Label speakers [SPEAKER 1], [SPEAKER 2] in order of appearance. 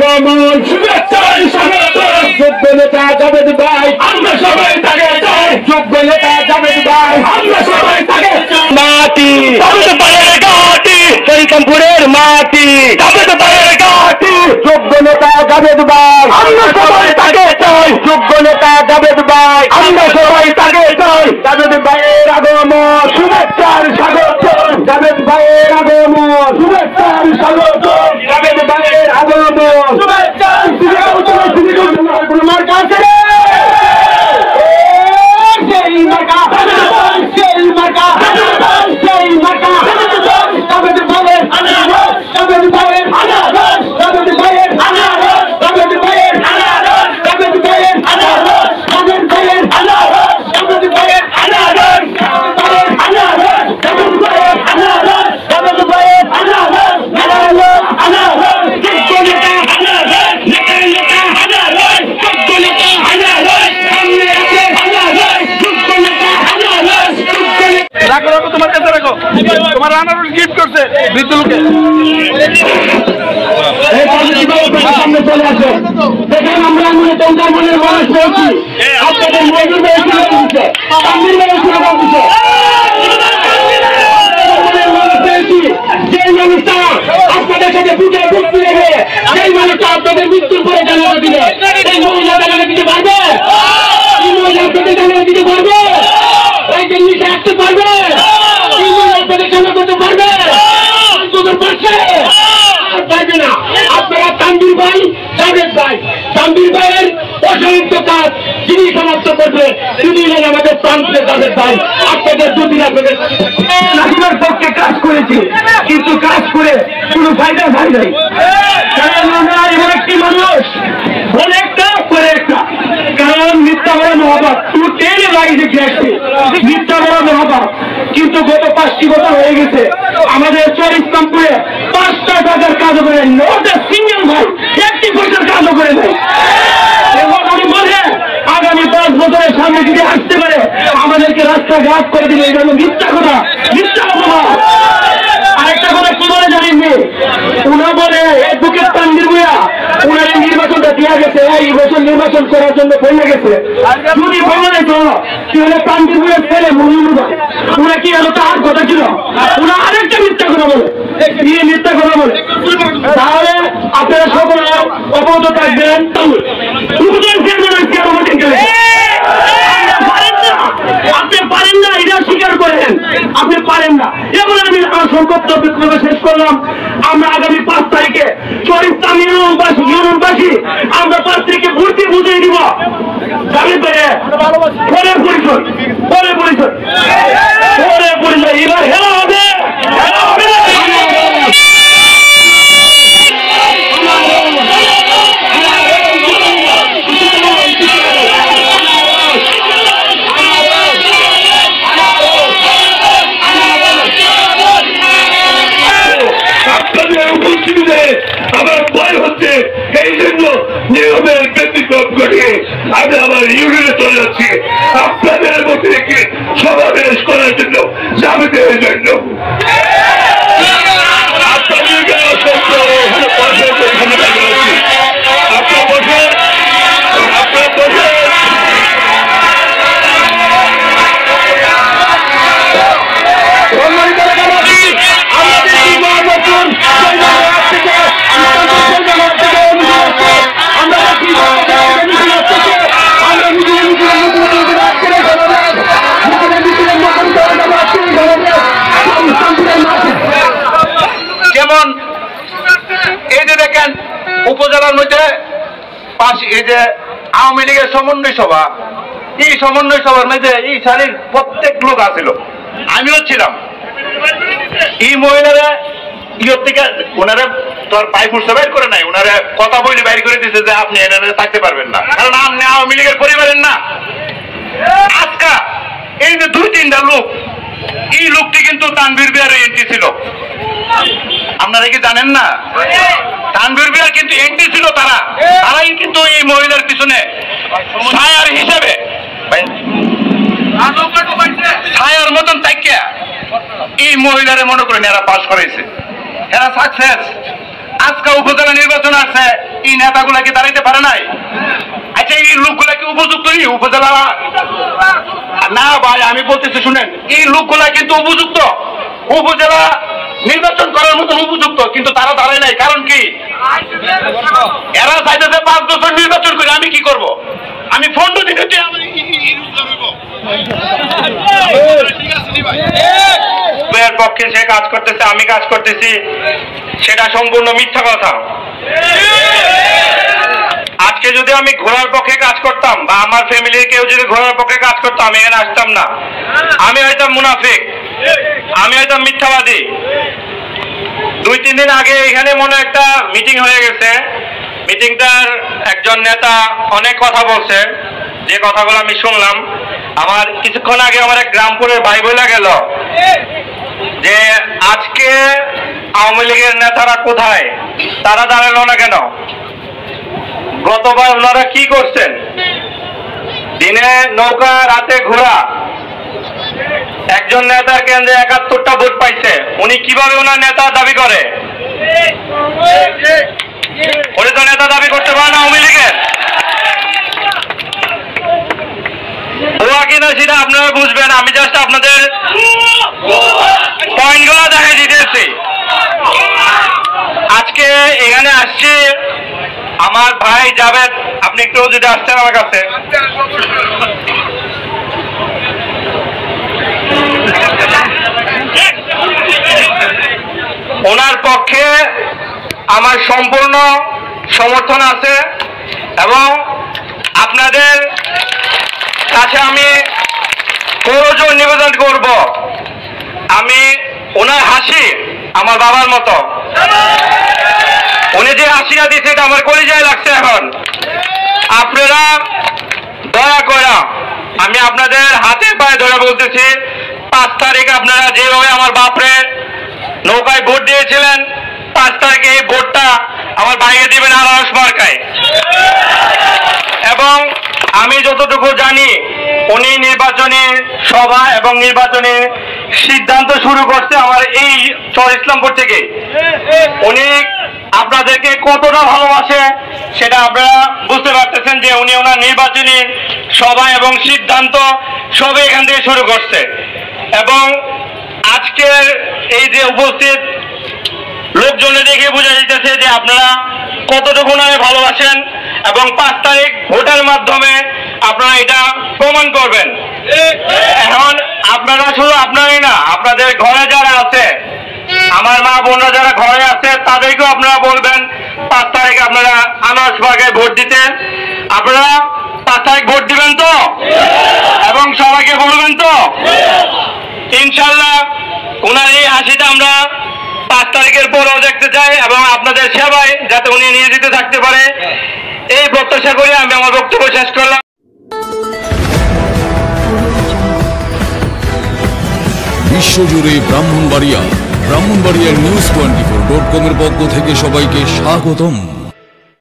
[SPEAKER 1] আগমন শুভেচ্ছার স্বাগত যোগ্য নেতা জাভেদ ভাই আমরা সবাই তাকে চাই যোগ্য নেতা জাভেদ ভাই আমরা সবাই তাকে মাটি জাভেদ ভাইয়ের ঘাটি চৈতমপুরের মাটি জাভেদ ভাইয়ের ঘাটি যোগ্য নেতা জাভেদ ভাই আমরা সবাই তাকে চাই যোগ্য নেতা জাভেদ ভাই আমরা সবাই তাকে চাই জাভেদ ভাইয়ের আগমন শুভেচ্ছার স্বাগত জাভেদ ভাইয়ের আগমন শুভেচ্ছার স্বাগত জাভেদ ভাইয়ের আগমন শুভেচ্ছা তোমার কাছে সেই মার্কা সেই মার্কা সেই মার্কা জাভেদ ভাইয়ের জাভেদ ভাইয়ের জাভেদ ভাইয়ের জাভেদ ভাইয়ের জাভেদ ভাইয়ের জাভেদ ভাইয়ের জাভেদ ভাইয়ের তোমার কাছে রাখো তোমার আনারস গিফট করছে বৃদ্ধ লোকে সামনে চলে আসে দেখেন আমরা মনের মানুষ বলছি আপনাদের মজুর দিচ্ছে যে মানুষটা আপনাদের সাথে বুঝে বুঝতে লেগে সেই মানুষটা আপনাদের মৃত্যুর পরে জানাতে দিবে সেই মহিলা জানাতে দিতে পারবে এই মহিলা আপনাদের জানাতে দিতে পারবে এই জিনিসটা আসতে পারবে আপনাদের জানা করতে পারবে পারবে না আপনারা তানভীর ভাই জাভেদ ভাই তানভীর ভাইয়ের অসংখ্য কাজ যিনি সমাপ্ত করবে তিনি হলেন আমাদের প্রান্তের জাভেদ ভাই আপনাদের দুদিন আপনাদের নাসিমের পক্ষে কাজ করেছি কিন্তু কাজ করে কোনো ফায়দা হয় নাই কারণ আমরা এমন একটি মানুষ অনেকটা করে একটা কারণ মিথ্যা বড় মহাভাব তুই টেনে লাগিয়ে দেখে মিথ্যা বড় মহাভাব কিন্তু গত 5টি বছর হয়ে গেছে আমাদের ইসলামপুরে 5টা কাজের কাজ করে নোটা সিঙ্গেল ভাই একটি পয়সার কাজও করে নেই এবং আমি বলে আগামী 5 বছরের সামনে যদি আসতে পারে আমাদেরকে রাস্তাঘাট করে দিলে এটা হলো মিথ্যা কথা মিথ্যা অপবাদ আরেকটা কথা কি বলে জানেননি উনা বলে এই বুকের তানভীর ভূঁইয়া উনার নির্বাচনটা দেওয়া গেছে এই বছর নির্বাচন করার জন্য বলে গেছে যদি বলে তো কি হলে তানভীর ভূঁইয়ার ছেলে মহিনুর ভাই উনা কি হলো তার কথা ছিল উনা আরেকটা মিথ্যা কথা বলে দিয়ে মিথ্যা কথা বলে তাহলে আপনারা সকলে অবগত থাকবেন আপনি পারেন না এটা স্বীকার করেন আপনি পারেন না এবার আমি আমার সংকল্প বিক্ষোভ শেষ করলাম আমরা আগামী 5 তারিখে চরিত্রাম ইউনিয়নবাসী আমরা 5 তারিখে ভর্তি বুঝিয়ে দিব জাভেদ ভাইয়ের পরে পরিচয় পরে পরিচয় পরে পরিচয় এবার হেলা হবে হেলা হবে আমার ভয় হচ্ছে এই জন্য নিয়মের ব্যতিক্রম ঘটিয়ে আমি আমার ইউনিয়নে চলে যাচ্ছি আপনাদের মধ্যে থেকে সমাবেশ করার জন্য জাভেদের জন্য আপনার বসে আপনার বসে যেমন এই যে দেখেন উপজেলার মধ্যে এই যে আওয়ামী লীগের সমন্বয় সভা এই সমন্বয় সভার মধ্যে এই সারির প্রত্যেক লোক আছিল আমিও ছিলাম এই মহিলারা ইয়র থেকে ওনারা তো আর পাই ফুটতে বাইর করে নাই ওনারা কথা বলে বাইর করে দিচ্ছে যে আপনি এনারা থাকতে পারবেন না কারণ আপনি আওয়ামী লীগের পরিবারের না আজকা এই যে 2-3টা লোক এই লোকটি কিন্তু তানভীর বিহারের এন্ট্রি ছিল আপনারা কি জানেন না তানভীর বিহার কিন্তু এন্ট্রি ছিল তারাই কিন্তু এই মহিলার পিছনে ছায়ার হিসেবে ছায়ার মতন তাকিয়া এই মহিলারে মনে করেন এরা পাস করেছে এরা সাকসেস আজকে উপজেলা নির্বাচন আছে
[SPEAKER 2] এই নেতাগুলা কি দাঁড়াইতে পারে নাই? আচ্ছা এই লোকগুলা কি উপযুক্ত উপজেলা? না ভাই, আমি বলতেছি শুনেন, এই লোকগুলা কিন্তু উপযুক্ত, উপজেলা নির্বাচন করার মতন উপযুক্ত, কিন্তু তারা দাঁড়ায় নাই। কারণ কি? এরা চাইতেছে 5 বছর নির্বাচন করে আমি কি করব? আমি ফন্ড দিতে পক্ষে সে কাজ করতেছে, আমি কাজ করতেছি, সেটা সম্পূর্ণ মিথ্যা কথা। আজকে যদি আমি ঘোড়ার পক্ষে কাজ করতাম বা আমার ফ্যামিলির কেউ যদি ঘোড়ার পক্ষে কাজ করতো, আমি এখানে আসতাম না। আমি হয়তো মুনাফিক, আমি হয়তো মিথ্যাবাদী। 2-3 দিন আগে এখানে মনে একটা মিটিং হয়ে গেছে। মিটিংটার একজন নেতা অনেক কথা বলছে, যে কথাগুলো আমি শুনলাম। আমার কিছুক্ষণ আগে আমার এক গ্রামপুরের ভাই বলে গেল যে আজকে আওয়ামী লীগের নেতারা কোথায়, তারা দাঁড়ালো না কেন? গতবার ওনারা কি করছেন? দিনে নৌকা, রাতে ঘোড়া। একজন নেতা কেন্দ্রে 71টা ভোট পাইছে, উনি কিভাবে ওনার নেতা দাবি করে? উনি তো নেতা দাবি করতে পারেন আওয়ামী লীগের। ওয়া কিনা সেটা আপনারা বুঝবেন, আমি জাস্ট আপনাদের পয়েন্টগুলো দেখাই দিতেছি। আজকে এখানে আসছি আমার ভাই জাভেদ, আপনি একটু যদি আসছেন আমার কাছে। ওনার পক্ষে আমার সম্পূর্ণ সমর্থন আছে এবং আপনাদের কাছে আমি প্রয়োজন নিবেদন করব, আমি ওনার হাসি আমার বাবার মতো। উনি যে হাসিটা দিচ্ছে এটা আমার কলিজায় লাগছে। এখন আপনারা দয়া করে, আমি আপনাদের হাতে পায়ে ধরে বলতেছি, 5 তারিখ আপনারা যেভাবে আমার বাপরে নৌকায় ভোট দিয়েছিলেন, 5 তারিখে এই ভোটটা আমার ভাইকে দিবেন আনারস মার্কায়। এবং আমি যতটুকু জানি উনি নির্বাচনী সভা এবং নির্বাচনী সিদ্ধান্ত শুরু করছে আমার এই চর ইসলামপুর থেকে। উনি আপনাদেরকে কতটা ভালোবাসে সেটা আপনারা বুঝতে পারতেছেন, যে উনি ওনার নির্বাচনী সভা এবং সিদ্ধান্ত সবই এখান থেকে শুরু করছে। এবং আজকের এই যে উপস্থিত লোকজনে দেখে বোঝা যাইতেছে যে আপনারা কতটুকু নামে ভালোবাসেন, এবং 5 তারিখ ভোটের মাধ্যমে আপনারা এটা প্রমাণ করবেন। এখন আপনারা শুধু আপনারাই না, আপনাদের ঘরে যারা আছে, আমার মা বোনরা যারা ঘরে আছে, তাদেরকেও আপনারা বলবেন 5 তারিখ আপনারা আনারস মার্কায় ভোট দিতে। আপনারা 5 তারিখ ভোট দিবেন তো, এবং সবাইকে বলবেন তো ইনশাল্লাহ। ওনার এই হাসিটা আমরা 5 তারিখের পরেও দেখতে চাই, এবং আপনাদের সেবায় যাতে উনি নিয়োজিত থাকতে পারে, এই প্রত্যাশা করে আমি আমার বক্তব্য শেষ করলাম।
[SPEAKER 3] বিশ্বজুড়ে ব্রাহ্মণবাড়িয়া নিউজ 24.com এর পক্ষ থেকে সবাইকে স্বাগতম।